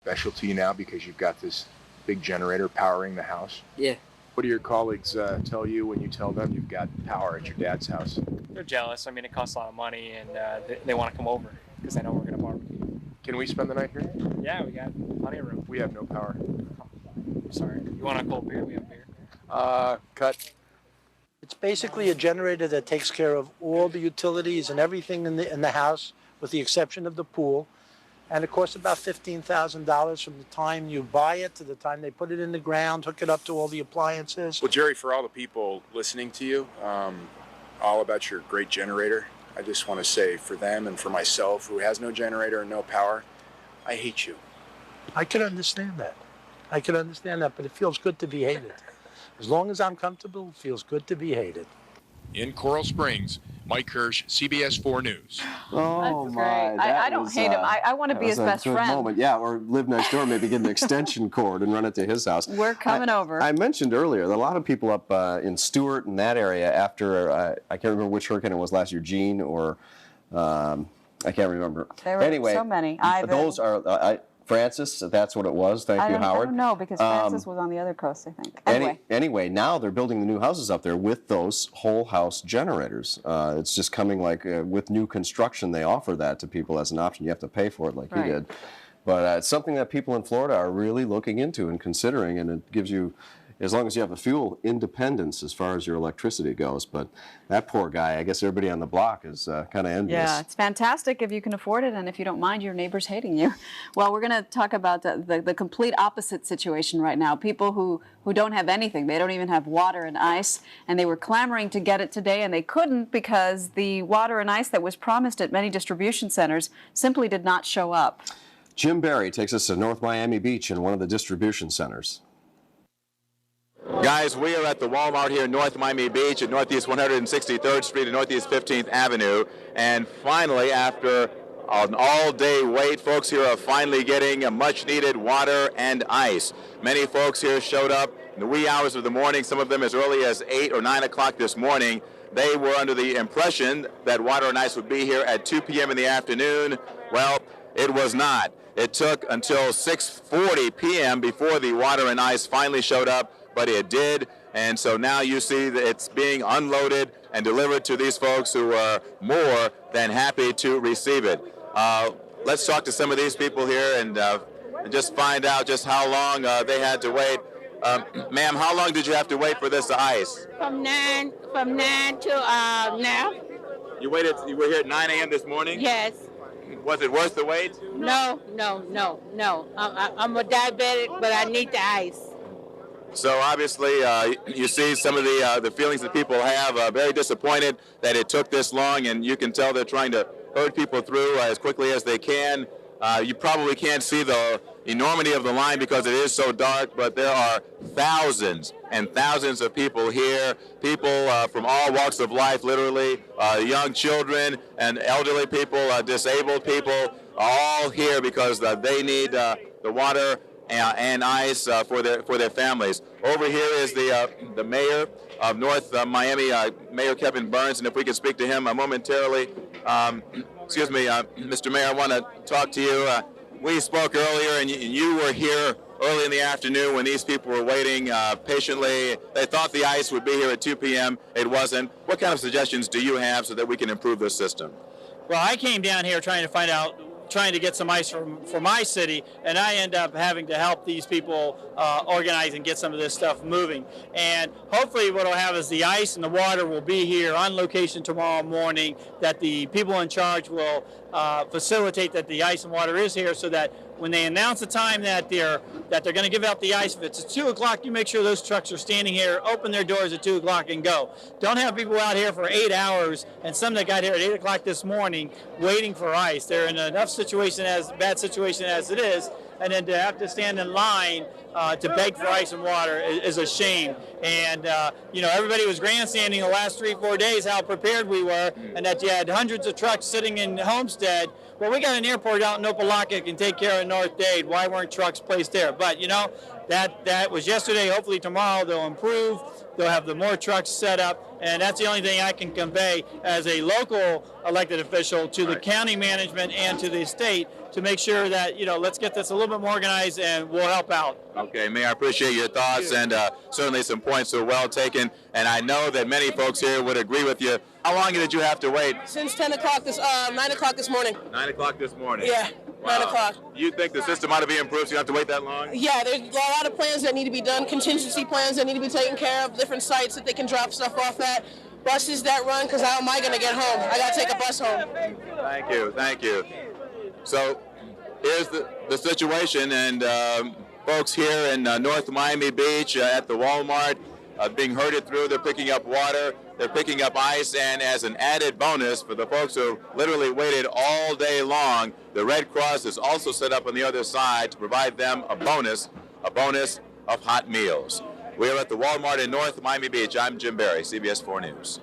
Special to you now because you've got this big generator powering the house? Yeah. What do your colleagues tell you when you tell them you've got power at your dad's house? They're jealous. I mean, it costs a lot of money, and they want to come over because they know we're going to barbecue. Can we spend the night here? Yeah, we got plenty of room. We have no power. I'm sorry. You want a cold beer? We have beer. Cut. It's basically a generator that takes care of all the utilities and everything in the house, with the exception of the pool. And it costs about $15,000 from the time you buy it to the time they put it in the ground, hook it up to all the appliances. Well, Jerry, for all the people listening to you, all about your great generator, I just want to say for them and for myself, who has no generator and no power, I hate you. I can understand that. But it feels good to be hated. As long as I'm comfortable, it feels good to be hated. In Coral Springs, Mike Hirsch, CBS 4 News. Oh, That's my. great. I don't hate him. I want to be his best friend. Moment. Yeah, or live next door, maybe get an extension cord and run it to his house. We're coming over. I mentioned earlier that a lot of people up in Stewart and that area after, I can't remember which hurricane it was last year, Gene or, I can't remember. There were anyway, so many. Those are, Francis, that's what it was. Thank you, Howard. I don't know, because Francis was on the other coast, I think. Anyway, now they're building the new houses up there with those whole house generators. It's just coming like with new construction, they offer that to people as an option. You have to pay for it like he did. But it's something that people in Florida are really looking into and considering, and it gives you, as long as you have a fuel independence as far as your electricity goes. But that poor guy, I guess everybody on the block is kind of envious. Yeah, it's fantastic if you can afford it, and if you don't mind your neighbors hating you. Well, we're going to talk about the complete opposite situation right now. People who don't have anything. They don't even have water and ice, and they were clamoring to get it today, and they couldn't because the water and ice that was promised at many distribution centers simply did not show up. Jim Barry takes us to North Miami Beach in one of the distribution centers. Guys, we are at the Walmart here in North Miami Beach at Northeast 163rd Street and Northeast 15th Avenue. And finally, after an all-day wait, folks here are finally getting a much-needed water and ice. Many folks here showed up in the wee hours of the morning, some of them as early as 8 or 9 o'clock this morning. They were under the impression that water and ice would be here at 2 p.m. in the afternoon. Well, it was not. It took until 6:40 p.m. before the water and ice finally showed up, but it did, and so now you see that it's being unloaded and delivered to these folks who are more than happy to receive it. Let's talk to some of these people here and just find out just how long they had to wait. Ma'am, how long did you have to wait for this ice? From 9 to now. You were here at 9 a.m. this morning? Yes. Was it worth the wait? No. I'm a diabetic, but I need the ice. So obviously, you see some of the feelings that people have. Very disappointed that it took this long, and you can tell they're trying to herd people through as quickly as they can. You probably can't see the enormity of the line because it is so dark, but there are thousands and thousands of people here, people from all walks of life, literally, young children and elderly people, disabled people, all here because they need the water and ice for their families. Over here is the mayor of North Miami, Mayor Kevin Burns, and if we could speak to him momentarily. Excuse me, Mr. Mayor, I want to talk to you. We spoke earlier, and you were here early in the afternoon when these people were waiting patiently. They thought the ice would be here at 2 p.m. It wasn't. What kind of suggestions do you have so that we can improve this system? Well, I came down here trying to get some ice for my city, and I end up having to help these people organize and get some of this stuff moving. And hopefully what we'll have is the ice and the water will be here on location tomorrow morning, that the people in charge will facilitate that the ice and water is here, so that when they announce the time that they're going to give out the ice, if it's at 2 o'clock, you make sure those trucks are standing here, open their doors at 2 o'clock and go. Don't have people out here for 8 hours, and some that got here at 8 o'clock this morning waiting for ice. They're in enough bad situation as it is, and then to have to stand in line to beg for ice and water is a shame. And everybody was grandstanding the last 3-4 days how prepared we were, and that you had hundreds of trucks sitting in Homestead. well, we got an airport out in Opelika that can take care of North Dade. Why weren't trucks placed there? But, you know, that was yesterday. Hopefully tomorrow they'll improve. They'll have the more trucks set up, and that's the only thing I can convey as a local elected official to the county management and to the state to make sure that, you know, let's get this a little bit more organized and we'll help out. Okay, Mayor, I appreciate your thoughts, and certainly some points are well taken, and I know that many folks here would agree with you. How long did you have to wait? Since 9 o'clock this morning. 9 o'clock this morning. Yeah, Wow. 9 o'clock. You think the system ought to be improved so you don't have to wait that long? Yeah, there's a lot of plans that need to be done, contingency plans that need to be taken care of, different sites that they can drop stuff off at, buses that run, because how am I going to get home? I got to take a bus home. Thank you, thank you. So here's the situation, and folks here in North Miami Beach at the Walmart being herded through. They're picking up water, they're picking up ice, and as an added bonus for the folks who literally waited all day long, the Red Cross is also set up on the other side to provide them a bonus of hot meals. We are at the Walmart in North Miami Beach. I'm Jim Barry, CBS 4 News.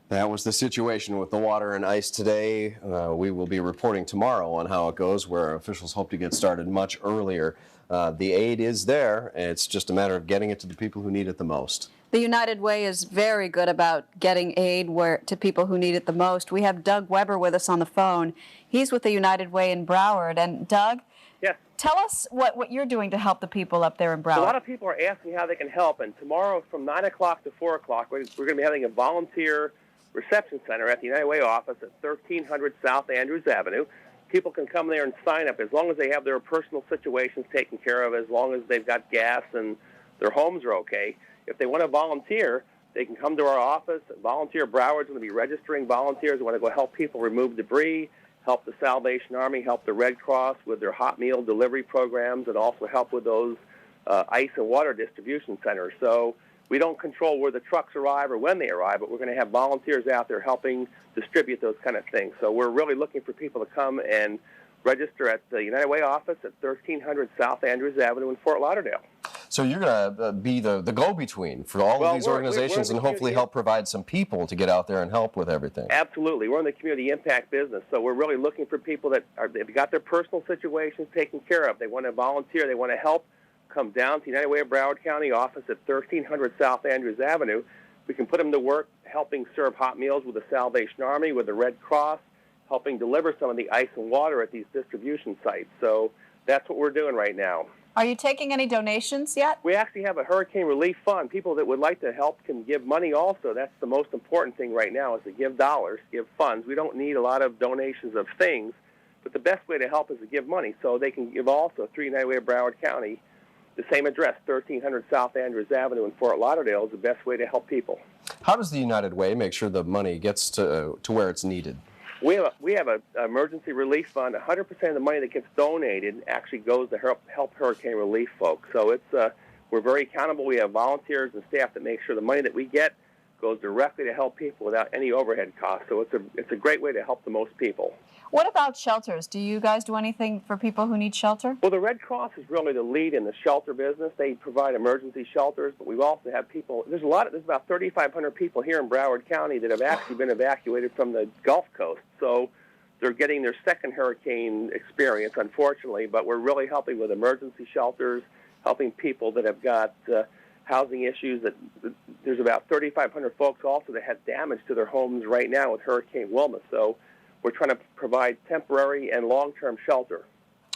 That was the situation with the water and ice today. We will be reporting tomorrow on how it goes, where officials hope to get started much earlier. The aid is there, and it's just a matter of getting it to the people who need it the most. The United Way is very good about getting aid to people who need it the most. We have Doug Weber with us on the phone. He's with the United Way in Broward. And Doug, yes, tell us what you're doing to help the people up there in Broward. A lot of people are asking how they can help, and tomorrow from 9 o'clock to 4 o'clock, we're going to be having a volunteer reception center at the United Way office at 1300 South Andrews Avenue. People can come there and sign up as long as they have their personal situations taken care of, as long as they've got gas and their homes are okay. If they want to volunteer, they can come to our office. Volunteer Broward's going to be registering volunteers who want to go help people remove debris, help the Salvation Army, help the Red Cross with their hot meal delivery programs, and also help with those ice and water distribution centers. So we don't control where the trucks arrive or when they arrive, but we're going to have volunteers out there helping distribute those kind of things. So we're really looking for people to come and register at the United Way office at 1300 South Andrews Avenue in Fort Lauderdale. So you're going to be the go-between for all of these organizations and hopefully help provide some people to get out there and help with everything. Absolutely. We're in the community impact business, so we're really looking for people that they've got their personal situations taken care of. They want to volunteer. They want to help. Come down to United Way of Broward County office at 1300 South Andrews Avenue. We can put them to work helping serve hot meals with the Salvation Army, with the Red Cross, helping deliver some of the ice and water at these distribution sites. So that's what we're doing right now. Are you taking any donations yet? We actually have a hurricane relief fund. People that would like to help can give money also. That's the most important thing right now, is to give dollars, give funds. We don't need a lot of donations of things, but the best way to help is to give money. So they can give also through United Way of Broward County. The same address, 1300 South Andrews Avenue in Fort Lauderdale, is the best way to help people. How does the United Way make sure the money gets to where it's needed? We have an emergency relief fund. 100% of the money that gets donated actually goes to help hurricane relief folks. So we're very accountable. We have volunteers and staff that make sure the money that we get goes directly to help people without any overhead costs. So it's a great way to help the most people. What about shelters? Do you guys do anything for people who need shelter? Well, the Red Cross is really the lead in the shelter business. They provide emergency shelters, but we also have people. There's about 3,500 people here in Broward County that have actually been evacuated from the Gulf Coast. So they're getting their second hurricane experience, unfortunately. But we're really helping with emergency shelters, helping people that have got housing issues. There's about 3,500 folks also that have damage to their homes right now with Hurricane Wilma. So we're trying to provide temporary and long-term shelter.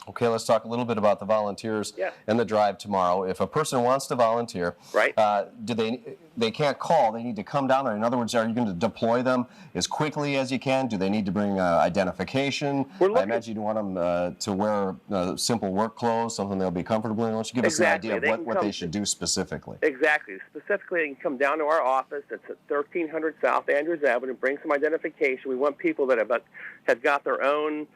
Okay, let's talk a little bit about the volunteers and the drive tomorrow. If a person wants to volunteer, they can't call, they need to come down there. In other words, are you going to deploy them as quickly as you can? Do they need to bring identification? I imagine you want them to wear simple work clothes, something they'll be comfortable in. Why don't you give us an idea of what they should do specifically? Exactly. Specifically, they can come down to our office. It's at 1300 South Andrews Avenue. Bring some identification. We want people that have got their own.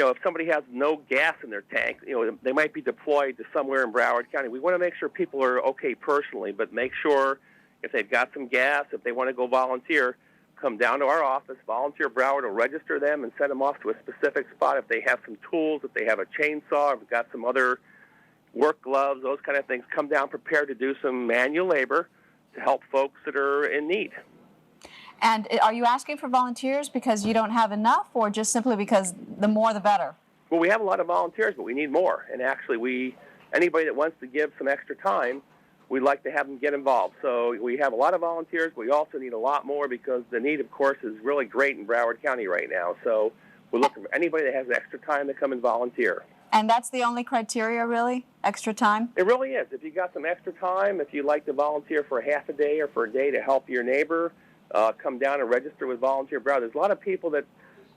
If somebody has no gas in their tank, they might be deployed to somewhere in Broward County. We want to make sure people are okay personally, but make sure if they've got some gas, if they want to go volunteer, come down to our office. Volunteer Broward will register them and send them off to a specific spot. If they have some tools, if they have a chainsaw, if they've got some other work gloves, those kind of things, come down prepared to do some manual labor to help folks that are in need. And are you asking for volunteers because you don't have enough, or just simply because the more the better? Well, we have a lot of volunteers, but we need more. And actually, anybody that wants to give some extra time, we'd like to have them get involved. So we have a lot of volunteers. We also need a lot more because the need, of course, is really great in Broward County right now. So we're looking for anybody that has extra time to come and volunteer. And that's the only criteria, really? Extra time? It really is. If you got some extra time, if you'd like to volunteer for a half a day or for a day to help your neighbor, come down and register with Volunteer Broward. There's a lot of people that,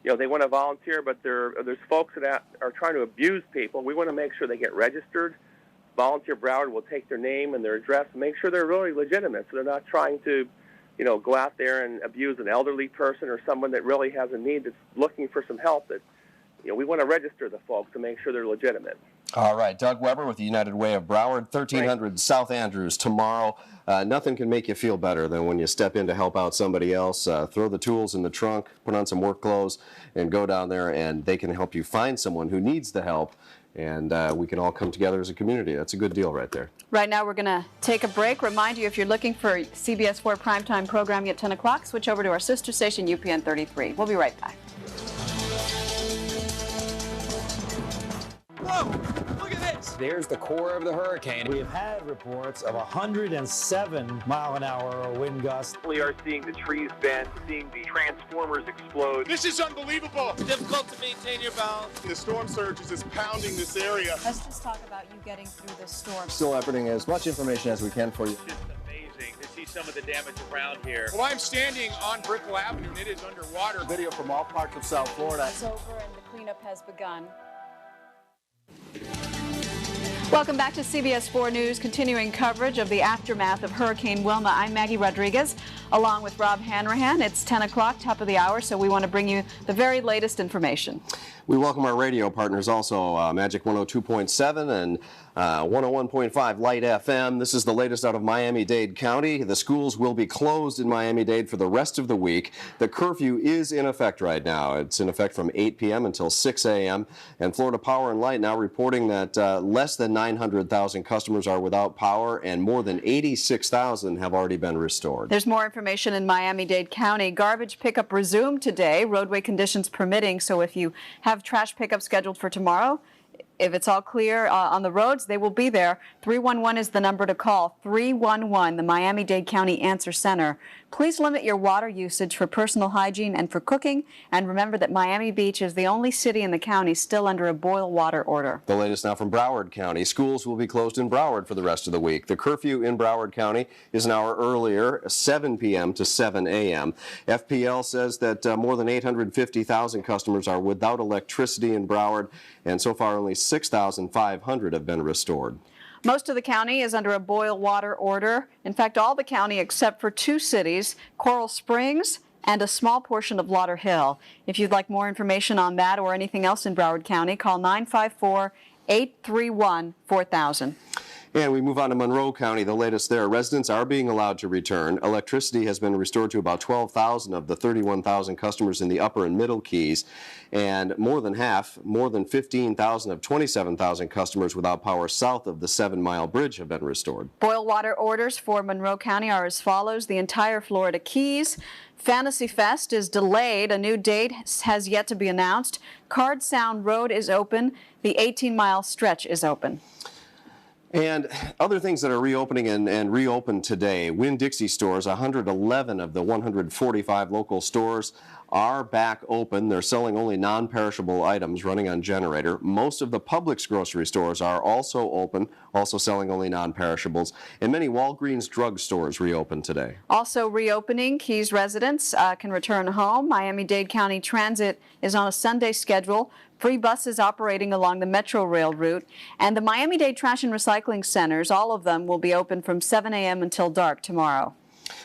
they want to volunteer, but there's folks that are trying to abuse people. We want to make sure they get registered. Volunteer Broward will take their name and their address and make sure they're really legitimate, so they're not trying to, go out there and abuse an elderly person or someone that really has a need that's looking for some help. That, we want to register the folks to make sure they're legitimate. All right, Doug Weber with the United Way of Broward, 1300 South Andrews tomorrow. Nothing can make you feel better than when you step in to help out somebody else. Throw the tools in the trunk, put on some work clothes, and go down there, and they can help you find someone who needs the help, and we can all come together as a community. That's a good deal right there. Right now we're going to take a break. Remind you, if you're looking for CBS 4 primetime programming at 10 o'clock, switch over to our sister station, UPN 33. We'll be right back. Whoa! Look at this! There's the core of the hurricane. We have had reports of 107-mile-an-hour wind gusts. We are seeing the trees bend, seeing the transformers explode. This is unbelievable! It's difficult to maintain your balance. The storm surge is just pounding this area. Let's just talk about you getting through this storm. Still efforting as much information as we can for you. It's just amazing to see some of the damage around here. Well, I'm standing on Brickell Avenue and it is underwater. Video from all parts of South Florida. It's over and the cleanup has begun. Welcome back to CBS 4 News, continuing coverage of the aftermath of Hurricane Wilma. I'm Maggie Rodriguez, along with Rob Hanrahan. It's 10 o'clock, top of the hour, so we want to bring you the very latest information. We welcome our radio partners also, Magic 102.7 and 101.5 Light FM. This is the latest out of Miami-Dade County. The schools will be closed in Miami-Dade for the rest of the week. The curfew is in effect right now. It's in effect from 8 p.m. until 6 a.m. And Florida Power and Light now reporting that less than 900,000 customers are without power and more than 86,000 have already been restored. There's more information in Miami-Dade County. Garbage pickup resumed today, roadway conditions permitting. So if you have trash pickup scheduled for tomorrow, if it's all clear on the roads, they will be there. 311 is the number to call. 311, the Miami-Dade County Answer Center. Please limit your water usage for personal hygiene and for cooking. And remember that Miami Beach is the only city in the county still under a boil water order. The latest now from Broward County. Schools will be closed in Broward for the rest of the week. The curfew in Broward County is an hour earlier, 7 p.m. to 7 a.m. FPL says that more than 850,000 customers are without electricity in Broward, and so far only 6,500 have been restored. Most of the county is under a boil water order. In fact, all the county except for two cities, Coral Springs and a small portion of Lauderhill. If you'd like more information on that or anything else in Broward County, call 954-831-4000. And we move on to Monroe County. The latest there, residents are being allowed to return. Electricity has been restored to about 12,000 of the 31,000 customers in the upper and middle keys. And more than half, more than 15,000 of 27,000 customers without power south of the 7-mile bridge have been restored. Boil water orders for Monroe County are as follows. The entire Florida Keys. Fantasy Fest is delayed. A new date has yet to be announced. Card Sound Road is open. The 18-mile stretch is open. And other things that are reopening and reopened today. Winn-Dixie stores, 111 of the 145 local stores are back open. They're selling only non-perishable items running on generator. Most of the Publix grocery stores are also open, also selling only non-perishables. And many Walgreens drug stores reopened today. Also reopening, Keys residents can return home. Miami-Dade County Transit is on a Sunday schedule. Free buses operating along the Metro Rail route. And the Miami-Dade Trash and Recycling Centers, all of them will be open from 7 a.m. until dark tomorrow.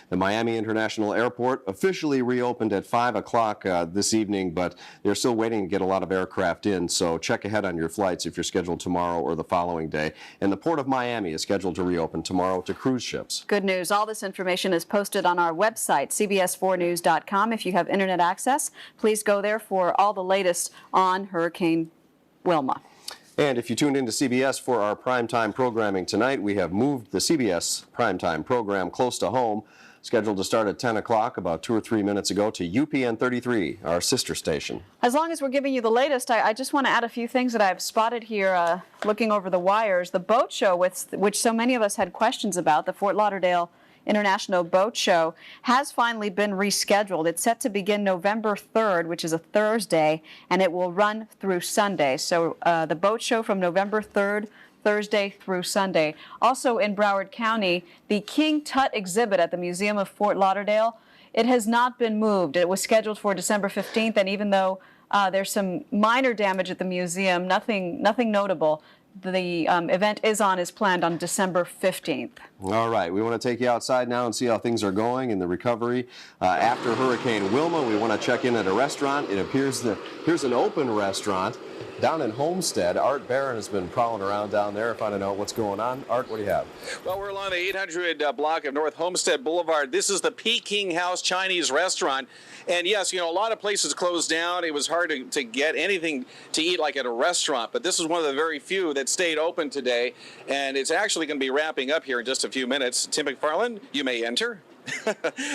The Miami International Airport officially reopened at 5 o'clock this evening, but they're still waiting to get a lot of aircraft in, so check ahead on your flights if you're scheduled tomorrow or the following day. And the Port of Miami is scheduled to reopen tomorrow to cruise ships. Good news. All this information is posted on our website, cbs4news.com. If you have internet access, please go there for all the latest on Hurricane Wilma. And if you tuned into CBS for our primetime programming tonight, we have moved the CBS primetime program close to home. scheduled to start at 10 o'clock about 2 or 3 minutes ago to UPN 33, our sister station. As long as we're giving you the latest, I just want to add a few things that I've spotted here looking over the wires. The boat show, which so many of us had questions about, the Fort Lauderdale International Boat Show, has finally been rescheduled. It's set to begin November 3rd, which is a Thursday, and it will run through Sunday. So the boat show from November 3rd, Thursday through Sunday. Also in Broward County, the King Tut exhibit at the Museum of Fort Lauderdale, it has not been moved. It was scheduled for December 15th, and even though there's some minor damage at the museum, nothing notable, the event is planned on December 15th. All right, we want to take you outside now and see how things are going in the recovery. After Hurricane Wilma, we want to check in at a restaurant. It appears that here's an open restaurant down in Homestead. Art Barron has been prowling around down there finding out what's going on. Art, what do you have? Well, we're along the 800 block of North Homestead Boulevard. This is the Peking House Chinese restaurant. And yes, you know, a lot of places closed down. It was hard to get anything to eat like at a restaurant, but this is one of the very few that stayed open today. And it's actually going to be wrapping up here in just a few minutes. Tim McFarland, you may enter.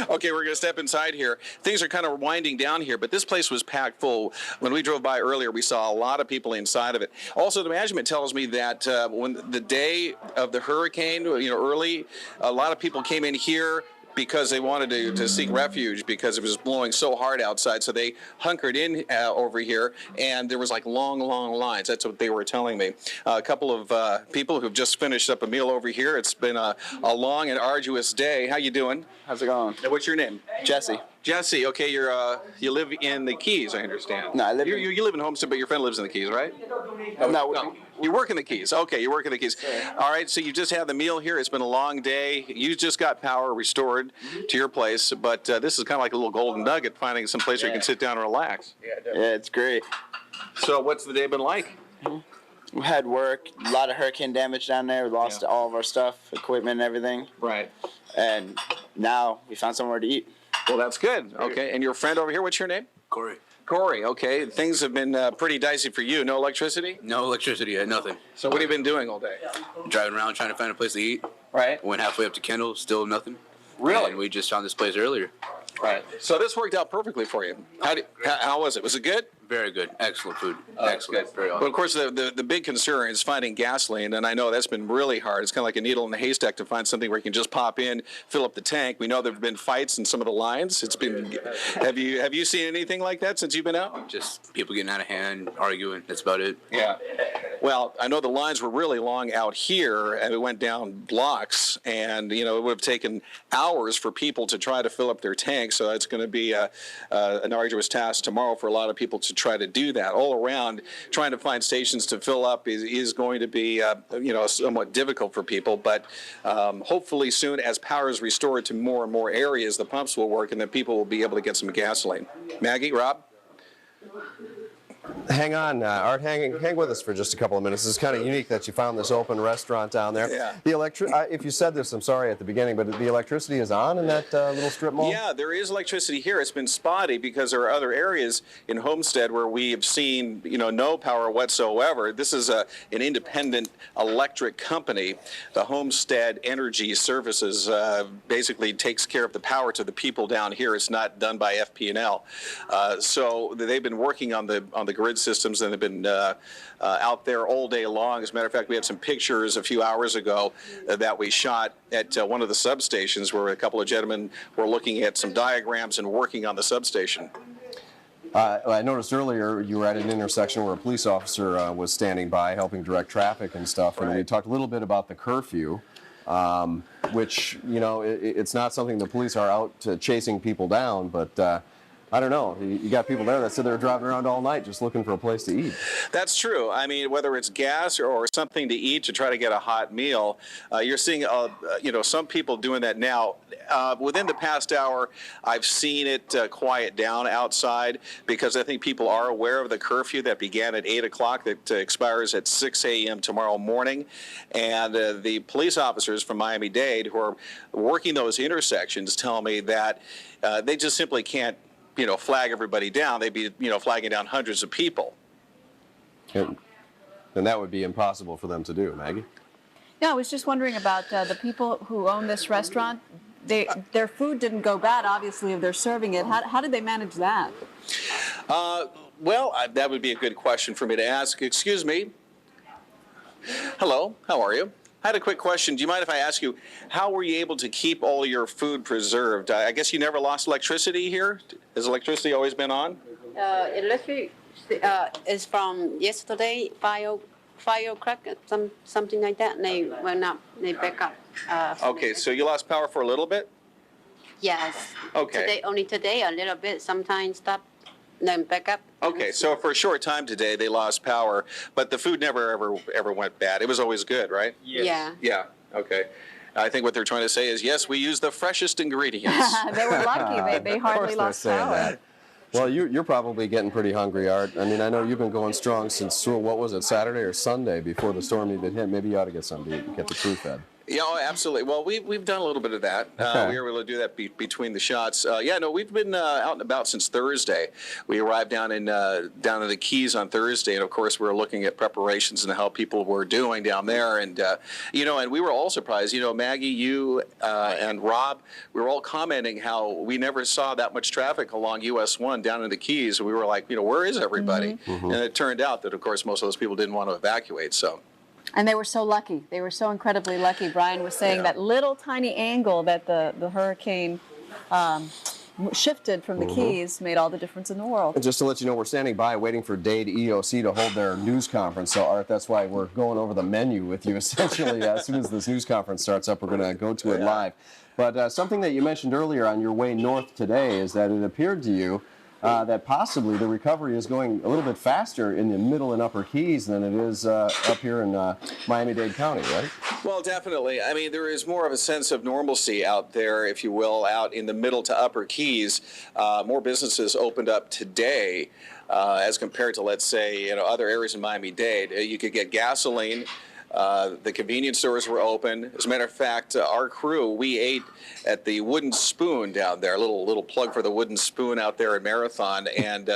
Okay, we're going to step inside here. Things are kind of winding down here, but this place was packed full. When we drove by earlier, we saw a lot of people inside of it. Also, the management tells me that when the day of the hurricane, you know, early, a lot of people came in here because they wanted to seek refuge because it was blowing so hard outside. So they hunkered in over here, and there was like long lines. That's what they were telling me. A couple of people who've just finished up a meal over here. It's been a long and arduous day. How you doing? How's it going? What's your name? Jesse. Jesse, okay, you live in the Keys, I understand. No, I live you live in Homestead, but your friend lives in the Keys, right? No. You work in the Keys. Okay, you work in the Keys. All right, so you just had the meal here. It's been a long day. You just got power restored to your place, but this is kind of like a little golden nugget, finding some place where you can sit down and relax. Yeah, it's great. So what's the day been like? We had work, a lot of hurricane damage down there. We lost all of our stuff, equipment and everything. Right. And now we found somewhere to eat. Well, that's good. Okay, and your friend over here, what's your name? Corey. Corey, okay. Things have been pretty dicey for you. No electricity? No electricity yet, nothing. So what have you been doing all day? Driving around trying to find a place to eat. Right. Went halfway up to Kendall, still nothing. Really? And we just found this place earlier. Right. So this worked out perfectly for you. How was it? Was it good? Very good. Excellent food. Oh, excellent. Good. Very awesome. Well, of course, the big concern is finding gasoline, and I know that's been really hard. It's kind of like a needle in a haystack to find something where you can just pop in, fill up the tank. We know there have been fights in some of the lines. It's been. Have you seen anything like that since you've been out? Just people getting out of hand, arguing. That's about it. Yeah. Well, I know the lines were really long out here, and it went down blocks, and you know it would have taken hours for people to try to fill up their tanks. So it's going to be an arduous task tomorrow for a lot of people to try to do that. All around, trying to find stations to fill up is going to be somewhat difficult for people. But hopefully soon, as power is restored to more and more areas, the pumps will work, and then people will be able to get some gasoline. Maggie, Rob. Hang on, Art. Hang with us for just a couple of minutes. It's kind of unique that you found this open restaurant down there. Yeah. The if you said this, I'm sorry at the beginning, but the electricity is on in that little strip mall? Yeah, there is electricity here. It's been spotty because there are other areas in Homestead where we have seen, no power whatsoever. This is an independent electric company. The Homestead Energy Services basically takes care of the power to the people down here. It's not done by FP&L. So they've been working on the grid systems, and they've been out there all day long. As a matter of fact, we had some pictures a few hours ago that we shot at one of the substations where a couple of gentlemen were looking at some diagrams and working on the substation. I noticed earlier you were at an intersection where a police officer was standing by helping direct traffic and stuff, and we talked a little bit about the curfew, which, it's not something the police are out chasing people down, but I don't know. You got people there that said they were driving around all night just looking for a place to eat. That's true. I mean, whether it's gas or something to eat to try to get a hot meal, you're seeing, some people doing that now. Within the past hour, I've seen it quiet down outside because I think people are aware of the curfew that began at 8 o'clock that expires at 6 a.m. tomorrow morning. And the police officers from Miami-Dade who are working those intersections tell me that they just simply can't flag everybody down. They'd be, flagging down hundreds of people. And that would be impossible for them to do, Maggie. No, I was just wondering about the people who own this restaurant. their food didn't go bad, obviously, if they're serving it. How did they manage that? Well, that would be a good question for me to ask. Excuse me. Hello, how are you? I had a quick question. Do you mind if I ask you, how were you able to keep all your food preserved? I guess you never lost electricity here? Has electricity always been on? Electric is from yesterday, 5 o'clock, something like that. And they went up, they back up. Okay, so you lost power for a little bit? Yes. Okay. Only today, a little bit. Sometimes stop, then back up. Okay, so for a short time today, they lost power, but the food never ever went bad. It was always good, right? Yes. Yeah. Yeah. Okay. I think what they're trying to say is, yes, we use the freshest ingredients. They were lucky. They hardly lost power. That. Well, you're probably getting pretty hungry, Art. I mean, I know you've been going strong since, what was it, Saturday or Sunday before the storm even hit. Maybe you ought to get something to eat and get the crew fed. Yeah, absolutely. Well, we've done a little bit of that. Okay. We were able to do that between the shots. We've been out and about since Thursday. We arrived down in the Keys on Thursday, and of course we were looking at preparations and how people were doing down there. And and we were all surprised. Maggie, you and Rob, we were all commenting how we never saw that much traffic along US 1 down in the Keys. We were like, where is everybody? Mm-hmm. And it turned out that, of course, most of those people didn't want to evacuate. So. And they were so lucky. They were so incredibly lucky. Brian was saying that little tiny angle that the hurricane shifted from the Keys made all the difference in the world. And just to let you know, we're standing by waiting for Dade EOC to hold their news conference. So, Art, that's why we're going over the menu with you. Essentially, as soon as this news conference starts up, we're going to go to it live. But something that you mentioned earlier on your way north today is that it appeared to you that possibly the recovery is going a little bit faster in the middle and upper Keys than it is up here in Miami-Dade County, right? Well, definitely. I mean, there is more of a sense of normalcy out there, if you will, out in the middle to upper Keys. More businesses opened up today as compared to, let's say, other areas in Miami-Dade. You could get gasoline. The convenience stores were open. As a matter of fact, our crew, we ate at the Wooden Spoon down there. A little plug for the Wooden Spoon out there at Marathon. And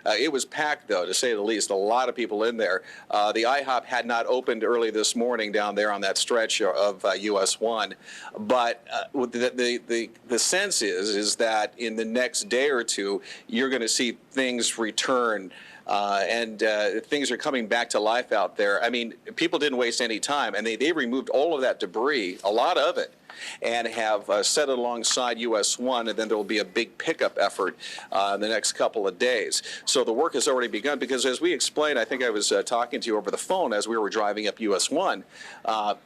it was packed, though, to say the least. A lot of people in there. The IHOP had not opened early this morning down there on that stretch of US 1. But the sense is that in the next day or two, you're going to see things return. And things are coming back to life out there. I mean, people didn't waste any time, and they removed all of that debris, a lot of it, and have set it alongside US 1, and then there will be a big pickup effort in the next couple of days. So the work has already begun because, as we explained, I think I was talking to you over the phone as we were driving up US 1,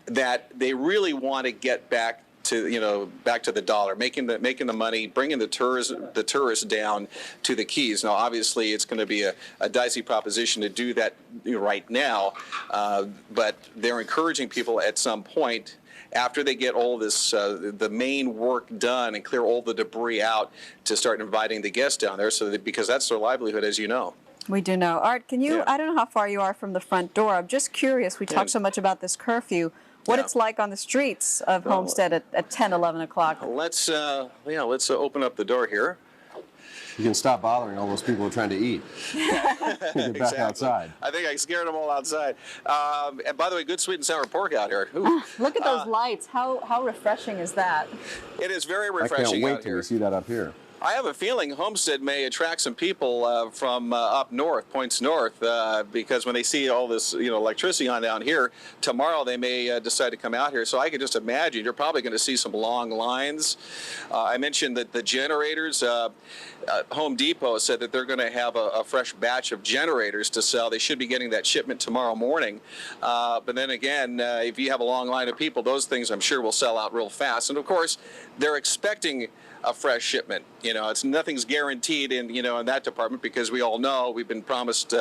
that they really want to get back to back to the dollar, making the money, bringing the tourists down to the Keys. Now, obviously, it's going to be a dicey proposition to do that right now, but they're encouraging people at some point, after they get all this the main work done and clear all the debris out, to start inviting the guests down there, because that's their livelihood, as you know. We do know. Art, can you? I don't know how far you are from the front door. I'm just curious. We talk so much about this curfew. What it's like on the streets of Homestead at 10, 11 o'clock. Let's open up the door here. You can stop bothering all those people who are trying to eat. Get back outside. I think I scared them all outside. And by the way, good sweet and sour pork out here. Ooh. Look at those lights. How refreshing is that? It is very refreshing out here. I can't wait till you see that up here. I have a feeling Homestead may attract some people from up north, points north, because when they see all this, electricity on down here, tomorrow they may decide to come out here. So I can just imagine you're probably going to see some long lines. I mentioned that the generators, Home Depot said that they're going to have a fresh batch of generators to sell. They should be getting that shipment tomorrow morning. But then again, if you have a long line of people, those things I'm sure will sell out real fast. And of course, they're expecting a fresh shipment. Nothing's guaranteed in that department, because we all know we've been promised,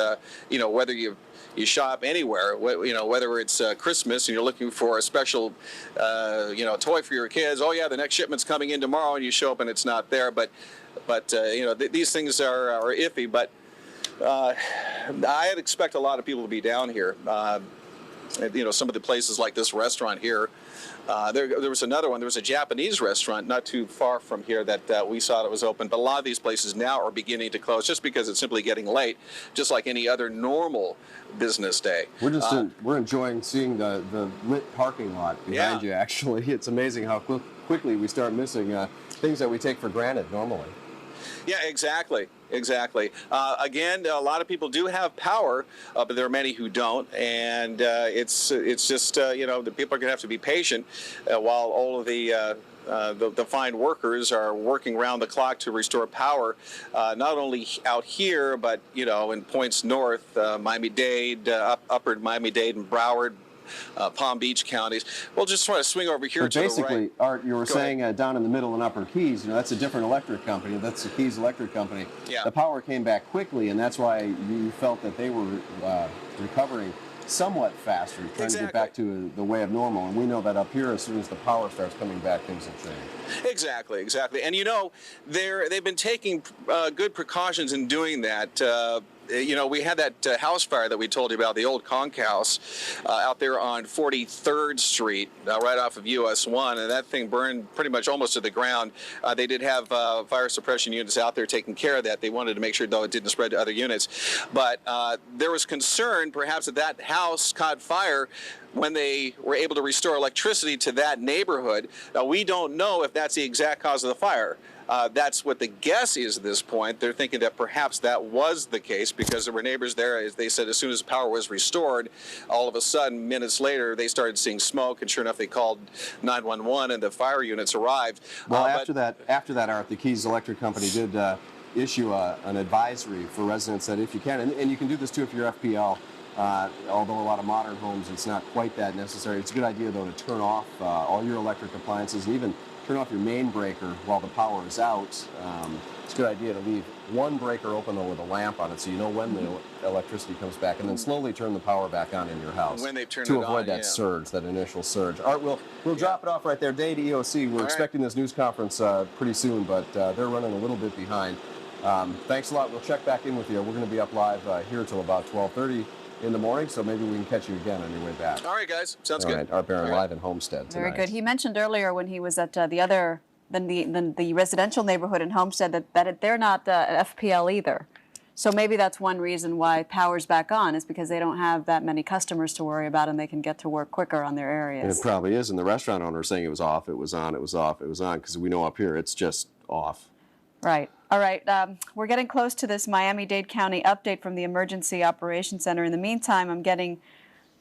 whether you shop anywhere, whether it's Christmas and you're looking for a special, toy for your kids. Oh yeah, the next shipment's coming in tomorrow, and you show up and it's not there. But these things are iffy. But I'd expect a lot of people to be down here. Some of the places like this restaurant here. There was another one. There was a Japanese restaurant not too far from here that we saw that was open. But a lot of these places now are beginning to close just because it's simply getting late, just like any other normal business day. We're enjoying seeing the lit parking lot behind you, actually. It's amazing how quickly we start missing things that we take for granted normally. Yeah, exactly. Again, a lot of people do have power, but there are many who don't, and it's just the people are going to have to be patient while all of the fine workers are working round the clock to restore power, not only out here, but in points north, Miami-Dade, upper Miami-Dade and Broward, Palm Beach counties. We'll just try to swing over here to the right. Basically, Art, you were saying down in the middle and upper Keys, that's a different electric company. That's the Keys Electric Company. Yeah. The power came back quickly, and that's why you felt that they were recovering somewhat faster, trying to get back to the way of normal. And we know that up here, as soon as the power starts coming back, things have changed. Exactly. And they've been taking good precautions in doing that. We had that house fire that we told you about, the old conch house out there on 43rd Street, right off of US 1, and that thing burned pretty much almost to the ground. They did have fire suppression units out there taking care of that. They wanted to make sure, though, it didn't spread to other units. But there was concern, perhaps, that house caught fire when they were able to restore electricity to that neighborhood. Now, we don't know if that's the exact cause of the fire. That's what the guess is at this point. They're thinking that perhaps that was the case because there were neighbors there. As they said, as soon as power was restored, all of a sudden, minutes later, they started seeing smoke, and sure enough, they called 911, and the fire units arrived. Well, after that, Art, the Keys Electric Company did issue an advisory for residents that if you can, and you can do this too if you're FPL, although a lot of modern homes, it's not quite that necessary. It's a good idea, though, to turn off all your electric appliances and even turn off your main breaker while the power is out. It's a good idea to leave one breaker open, though, with a lamp on it so you know when the electricity comes back, and then slowly turn the power back on in your house when they've turned to it avoid on, that surge, that initial surge. Art, we'll drop it off right there. Day to EOC. We're expecting this news conference pretty soon, but they're running a little bit behind. Thanks a lot. We'll check back in with you. We're going to be up live here till about 12:30 in the morning, so maybe we can catch you again on your way back. All right, guys. Sounds good. All right, Art Barron live in Homestead tonight. Very good. He mentioned earlier when he was at the residential neighborhood in Homestead that they're not FPL either. So maybe that's one reason why power's back on, is because they don't have that many customers to worry about and they can get to work quicker on their areas. It probably is, and the restaurant owner is saying it was off, it was on, it was off, it was on, because we know up here it's just off. Right. All right. We're getting close to this Miami-Dade County update from the Emergency Operations Center. In the meantime, I'm getting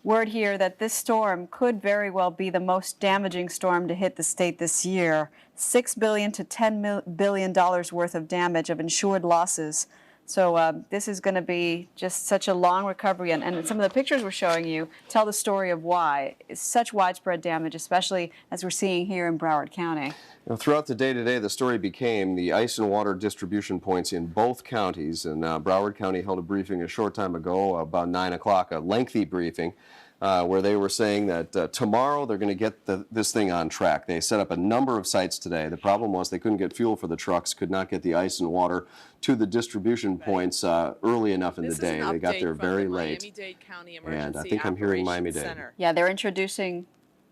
word here that this storm could very well be the most damaging storm to hit the state this year. $6 billion to $10 billion worth of damage of insured losses. So this is going to be just such a long recovery. And some of the pictures we're showing you tell the story of why it's such widespread damage, especially as we're seeing here in Broward County. Throughout the day today, the story became the ice and water distribution points in both counties. And Broward County held a briefing a short time ago, about 9 o'clock, a lengthy briefing, where they were saying that tomorrow they're going to get this thing on track. They set up a number of sites today. The problem was they couldn't get fuel for the trucks, could not get the ice and water to the distribution points early enough in the day. They got there very late. Miami-Dade County And I think I'm hearing Miami-Dade. Yeah, they're introducing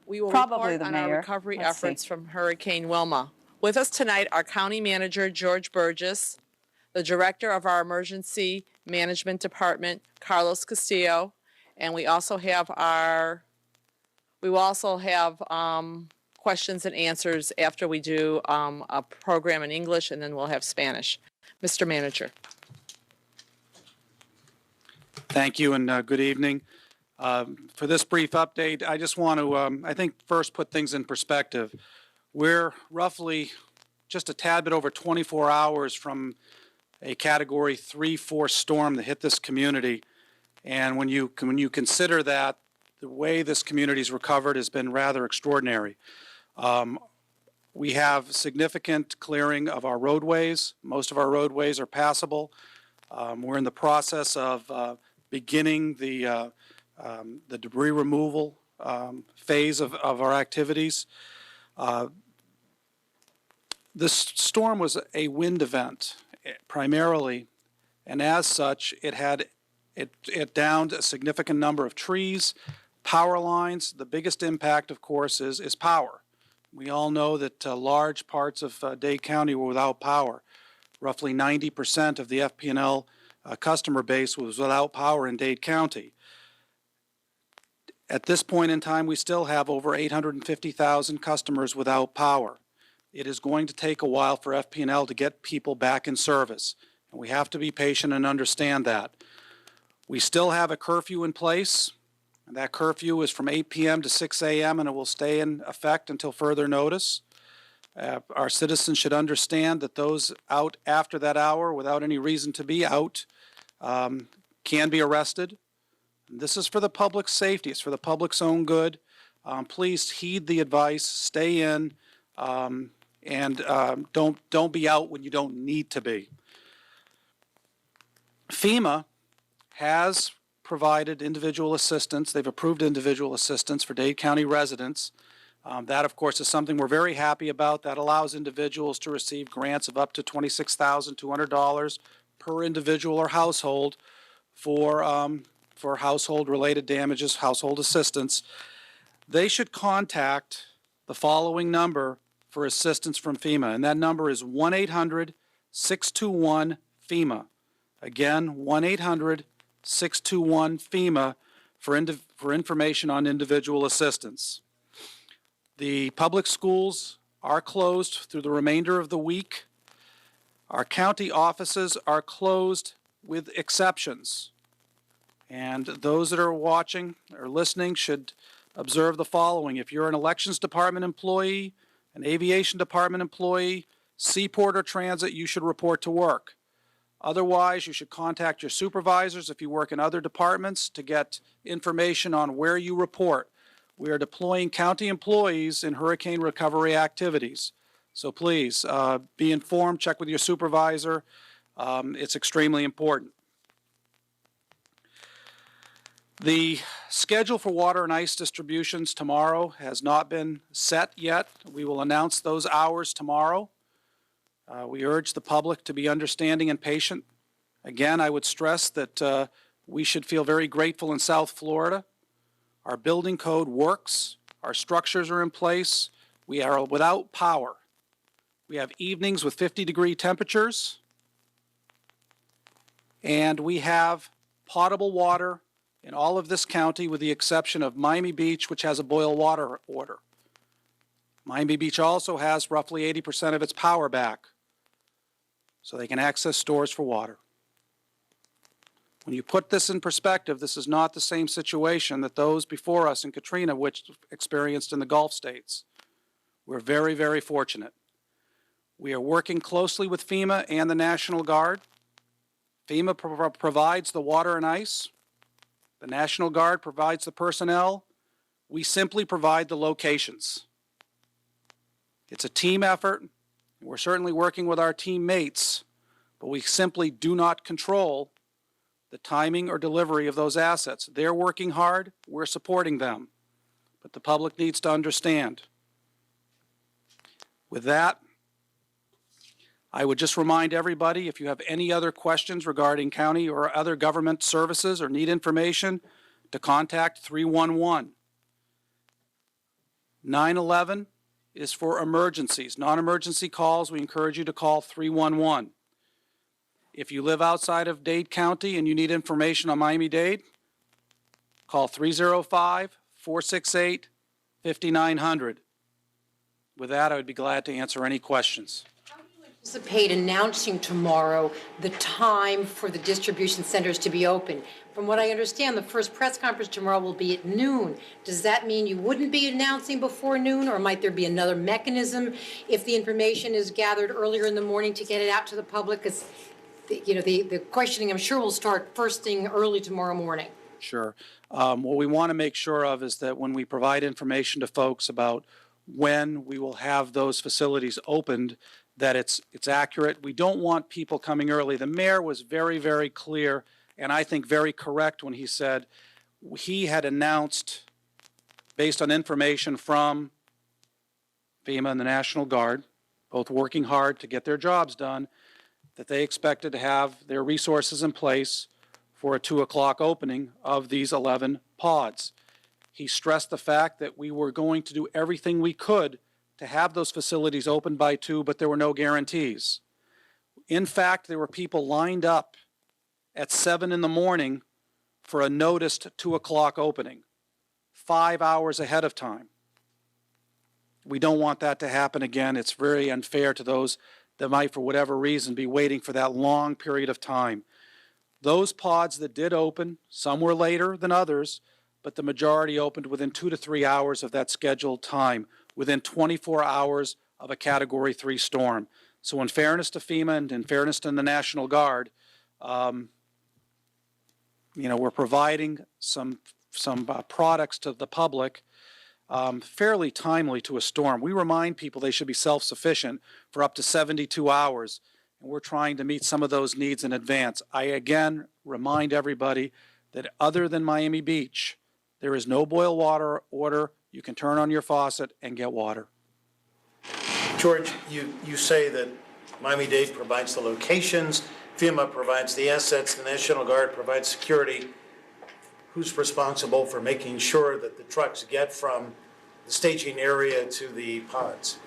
We will probably report the on mayor. our recovery Let's efforts see. from Hurricane Wilma. With us tonight are County Manager George Burgess, the Director of our Emergency Management Department, Carlos Castillo, and we also have questions and answers after we do a program in English, and then we'll have Spanish. Mr. Manager. Thank you, and good evening. For this brief update, I just want to, I think, first put things in perspective. We're roughly just a tad bit over 24 hours from a Category 3-4 storm that hit this community. And when you consider that, the way this community's recovered has been rather extraordinary. We have significant clearing of our roadways. Most of our roadways are passable. We're in the process of beginning the debris removal phase of our activities. This storm was a wind event primarily, and as such, it downed a significant number of trees, power lines. The biggest impact, of course, is power. We all know that large parts of Dade County were without power. Roughly 90% of the FP&L customer base was without power in Dade County. At this point in time, we still have over 850,000 customers without power. it is going to take a while for FP&L to get people back in service. And we have to be patient and understand that. We still have a curfew in place, and that curfew is from 8 p.m. to 6 a.m., and it will stay in effect until further notice. Our citizens should understand that those out after that hour without any reason to be out can be arrested. And this is for the public's safety. It's for the public's own good. Please heed the advice, stay in, and don't be out when you don't need to be. FEMA has provided individual assistance. They've approved individual assistance for Dade County residents. That, of course, is something we're very happy about. That allows individuals to receive grants of up to $26,200 per individual or household for household-related damages, household assistance. They should contact the following number for assistance from FEMA, and that number is 1-800-621-FEMA. Again, 1-800-621-FEMA for information on individual assistance. The public schools are closed through the remainder of the week. Our county offices are closed with exceptions. And those that are watching or listening should observe the following. If you're an elections department employee, an aviation department employee, seaport or transit, you should report to work. Otherwise, you should contact your supervisors if you work in other departments to get information on where you report. We are deploying county employees in hurricane recovery activities. So please be informed, check with your supervisor. It's extremely important. The schedule for water and ice distributions tomorrow has not been set yet. We will announce those hours tomorrow. We urge the public to be understanding and patient. Again, I would stress that we should feel very grateful in South Florida. Our building code works. Our structures are in place. We are without power. We have evenings with 50-degree temperatures. And we have potable water in all of this county with the exception of Miami Beach, which has a boil water order. Miami Beach also has roughly 80% of its power back, so they can access stores for water. When you put this in perspective, this is not the same situation that those before us in Katrina which experienced in the Gulf states. We're very, very fortunate. We are working closely with FEMA and the National Guard. FEMA provides the water and ice. The National Guard provides the personnel. We simply provide the locations. It's a team effort. We're certainly working with our teammates, but we simply do not control the timing or delivery of those assets. They're working hard. We're supporting them. But the public needs to understand. With that, I would just remind everybody, if you have any other questions regarding county or other government services or need information, to contact 311. 911 is for emergencies. Non-emergency calls, we encourage you to call 311. If you live outside of Dade County and you need information on Miami-Dade, call 305-468-5900. With that, I would be glad to answer any questions. Anticipate announcing tomorrow the time for the distribution centers to be open. From what I understand, the first press conference tomorrow will be at noon. Does that mean you wouldn't be announcing before noon, or might there be another mechanism if the information is gathered earlier in the morning to get it out to the public? Because the questioning, I'm sure, will start first thing early tomorrow morning. Sure. What we want to make sure of is that when we provide information to folks about when we will have those facilities opened, that it's accurate. We don't want people coming early. The mayor was very, very clear, and I think very correct when he said he had announced, based on information from FEMA and the National Guard, both working hard to get their jobs done, that they expected to have their resources in place for a 2 o'clock opening of these 11 pods. He stressed the fact that we were going to do everything we could to have those facilities open by 2, but there were no guarantees. In fact, there were people lined up at 7 in the morning for a noticed 2 o'clock opening, 5 hours ahead of time. We don't want that to happen again. It's very unfair to those that might, for whatever reason, be waiting for that long period of time. Those pods that did open, some were later than others, but the majority opened within 2 to 3 hours of that scheduled time, within 24 hours of a Category 3 storm. So in fairness to FEMA and in fairness to the National Guard, we're providing some products to the public fairly timely to a storm. We remind people they should be self-sufficient for up to 72 hours, and we're trying to meet some of those needs in advance. I again remind everybody that other than Miami Beach, there is no boil water order. You can turn on your faucet and get water. George, you say that Miami-Dade provides the locations, FEMA provides the assets, the National Guard provides security. Who's responsible for making sure that the trucks get from the staging area to the pods?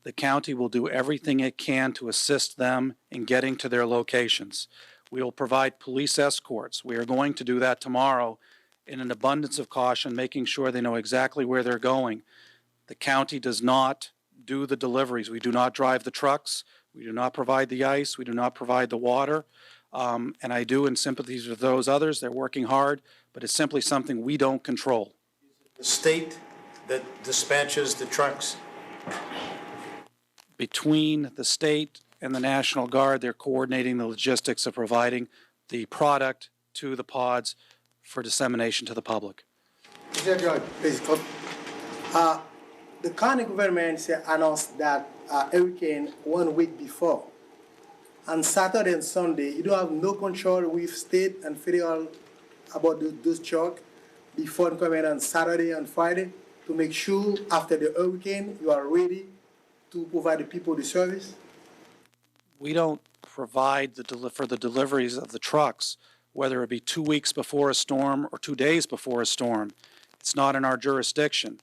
The county will do everything it can to assist them in getting to their locations. We will provide police escorts. We are going to do that tomorrow in an abundance of caution, making sure they know exactly where they're going. The county does not do the deliveries. We do not drive the trucks. We do not provide the ice. We do not provide the water. And I do in sympathies with those others. They're working hard, but it's simply something we don't control. The state that dispatches the trucks? Between the state and the National Guard, they're coordinating the logistics of providing the product to the pods for dissemination to the public. Mr. George, please come. The county government announced that hurricane 1 week before. On Saturday and Sunday, you don't have no control with state and federal about those trucks before coming on Saturday and Friday to make sure after the hurricane you are ready to provide the people the service? We don't provide for the deliveries of the trucks, whether it be 2 weeks before a storm or 2 days before a storm. It's not in our jurisdiction.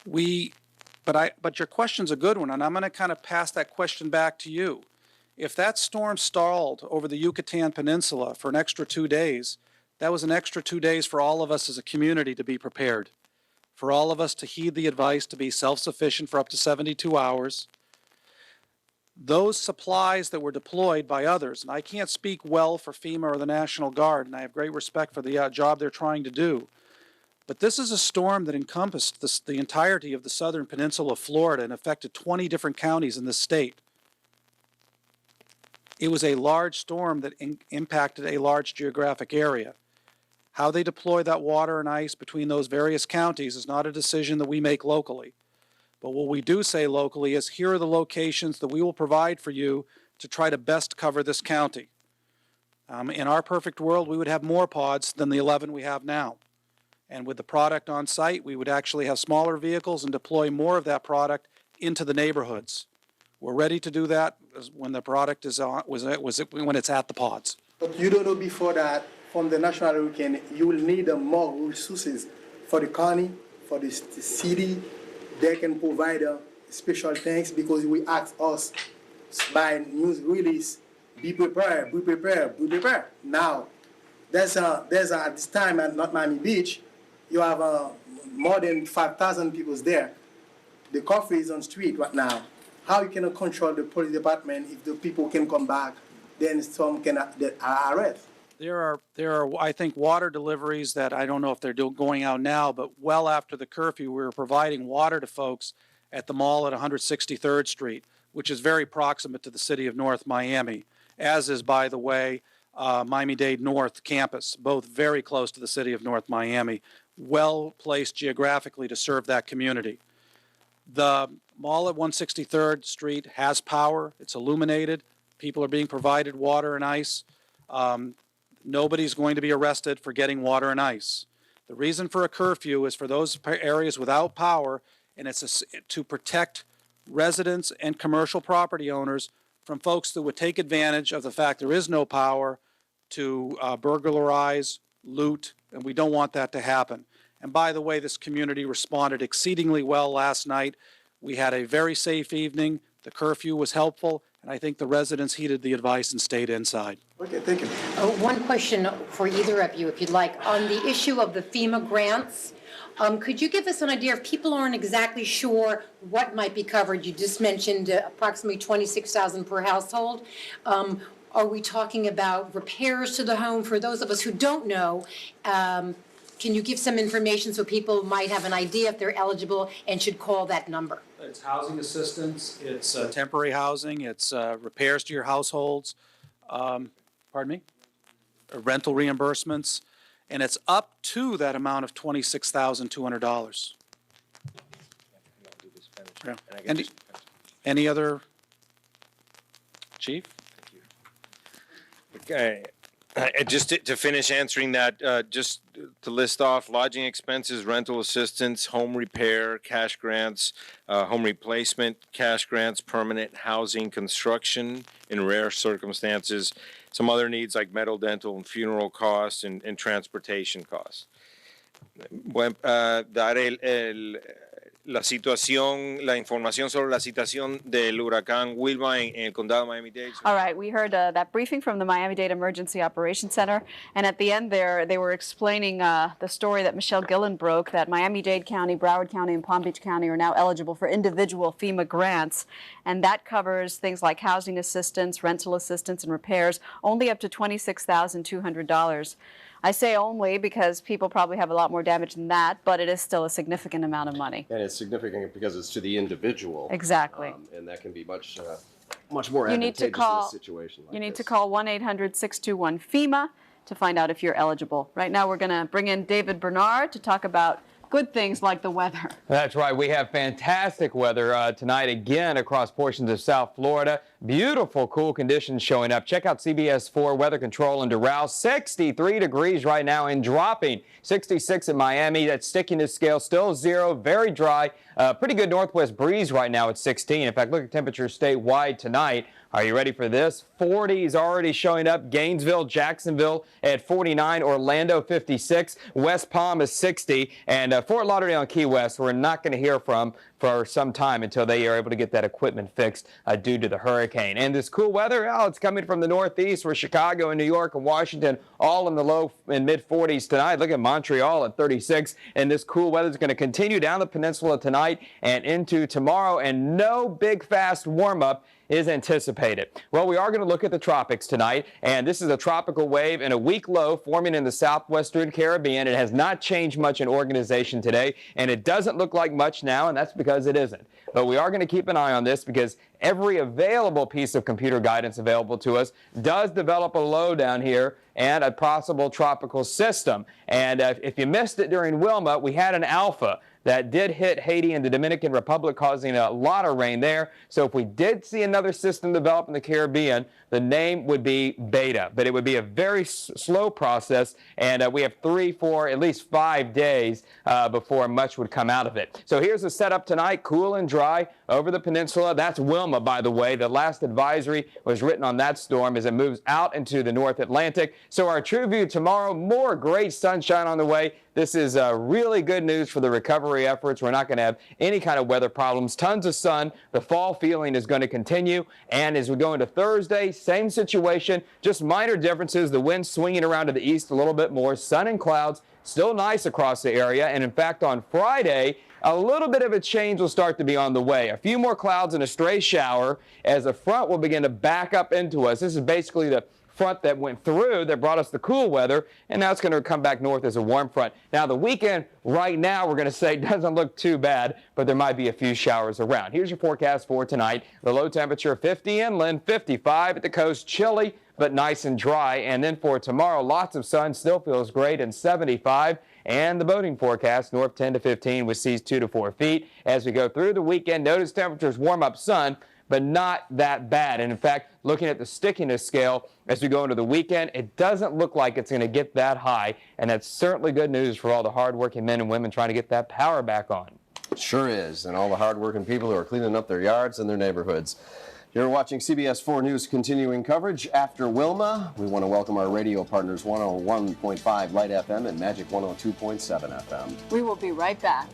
But your question's a good one, and I'm going to kind of pass that question back to you. If that storm stalled over the Yucatan Peninsula for an extra 2 days, that was an extra 2 days for all of us as a community to be prepared, for all of us to heed the advice to be self-sufficient for up to 72 hours. Those supplies that were deployed by others, and I can't speak well for FEMA or the National Guard, and I have great respect for the job they're trying to do, but this is a storm that encompassed the entirety of the southern peninsula of Florida and affected 20 different counties in the state. It was a large storm that impacted a large geographic area. How they deploy that water and ice between those various counties is not a decision that we make locally. But what we do say locally is, here are the locations that we will provide for you to try to best cover this county. In our perfect world, we would have more pods than the 11 we have now. And with the product on site, we would actually have smaller vehicles and deploy more of that product into the neighborhoods. We're ready to do that when the product is on, when it's at the pods. But you don't know before that, from the national hurricane, you will need more resources for the county, for the city. They can provide special things because we ask us by news release, be prepared, be prepared, be prepared. Now, there's at this time at Miami Beach, you have more than 5,000 people there. The coffee is on the street right now. How you cannot control the police department if the people can come back, then some can arrest? There are, I think, water deliveries that I don't know if they're going out now, but well after the curfew, we were providing water to folks at the mall at 163rd Street, which is very proximate to the city of North Miami, as is, by the way, Miami-Dade North campus, both very close to the city of North Miami, well placed geographically to serve that community. The mall at 163rd Street has power. It's illuminated. People are being provided water and ice. Nobody's going to be arrested for getting water and ice. The reason for a curfew is for those areas without power, and it's to protect residents and commercial property owners from folks that would take advantage of the fact there is no power to burglarize, loot, and we don't want that to happen. And by the way, this community responded exceedingly well last night. We had a very safe evening. The curfew was helpful, and I think the residents heeded the advice and stayed inside. Okay, thank you. One question for either of you, if you'd like. On the issue of the FEMA grants, Could you give us an idea if people aren't exactly sure what might be covered? You just mentioned approximately $26,000 per household. Are we talking about repairs to the home? For those of us who don't know, can you give some information so people might have an idea if they're eligible and should call that number? It's housing assistance, it's temporary housing, it's repairs to your households, rental reimbursements, and it's up to that amount of $26,200. Yeah. Any other, Chief? Okay. Just to finish answering that, just to list off lodging expenses, rental assistance, home repair, cash grants, home replacement, cash grants, permanent housing, construction in rare circumstances, some other needs like medical, dental, and funeral costs, and transportation costs. Dar la información sobre la situación del huracán Wilma en el condado de Miami-Dade. All right, we heard that briefing from the Miami-Dade Emergency Operations Center, and at the end there, they were explaining the story that Michelle Gillen broke, that Miami-Dade County, Broward County, and Palm Beach County are now eligible for individual FEMA grants, and that covers things like housing assistance, rental assistance, and repairs, only up to $26,200. I say only because people probably have a lot more damage than that, but it is still a significant amount of money. And it's significant because it's to the individual. Exactly. And that can be much more You advantageous need to call, in a situation like You need this. to call 1-800-621-FEMA to find out if you're eligible. Right now we're going to bring in David Bernard to talk about good things like the weather. That's right. We have fantastic weather tonight again across portions of South Florida. Beautiful, cool conditions showing up. Check out CBS 4 weather control in Doral. 63 degrees right now and dropping. 66 in Miami. That stickiness scale still 0, very dry. Pretty good northwest breeze right now at 16. In fact, look at temperatures statewide tonight. Are you ready for this? 40s already showing up. Gainesville, Jacksonville at 49. Orlando, 56. West Palm is 60. And Fort Lauderdale and Key West, we're not going to hear from for some time until they are able to get that equipment fixed due to the hurricane. And this cool weather, it's coming from the northeast, where Chicago and New York and Washington all in the low and mid 40s tonight. Look at Montreal at 36. And this cool weather is going to continue down the peninsula tonight and into tomorrow. And no big fast warm up is anticipated. Well, we are going to look at the tropics tonight, and this is a tropical wave and a weak low forming in the southwestern Caribbean. It has not changed much in organization today, and it doesn't look like much now, and that's because it isn't. But we are going to keep an eye on this because every available piece of computer guidance available to us does develop a low down here and a possible tropical system. And if you missed it during Wilma, we had an alpha that did hit Haiti and the Dominican Republic, causing a lot of rain there. So if we did see another system develop in the Caribbean, the name would be Beta. But it would be a very slow process, and we have 3, 4, at least 5 days before much would come out of it. So here's the setup tonight, cool and dry over the peninsula. That's Wilma, by the way. The last advisory was written on that storm as it moves out into the North Atlantic. So our true view tomorrow, more great sunshine on the way. This is really good news for the recovery efforts. We're not going to have any kind of weather problems. Tons of sun. The fall feeling is going to continue. And as we go into Thursday, same situation, just minor differences. The wind swinging around to the east a little bit more. Sun and clouds, still nice across the area. And in fact, on Friday, a little bit of a change will start to be on the way. A few more clouds and a stray shower as the front will begin to back up into us. This is basically the front that went through that brought us the cool weather, and now it's going to come back north as a warm front. Now the weekend right now we're going to say doesn't look too bad, but there might be a few showers around. Here's your forecast for tonight. The low temperature 50 inland, 55 at the coast, chilly but nice and dry. And then for tomorrow, lots of sun, still feels great, and 75. And the boating forecast, north 10 to 15 with seas 2 to 4 feet. As we go through the weekend, notice temperatures warm up sun, but not that bad. And in fact, looking at the stickiness scale as we go into the weekend, it doesn't look like it's going to get that high. And that's certainly good news for all the hardworking men and women trying to get that power back on. It sure is. And all the hardworking people who are cleaning up their yards and their neighborhoods. You're watching CBS 4 News continuing coverage after Wilma. We want to welcome our radio partners 101.5 Light FM and Magic 102.7 FM. We will be right back.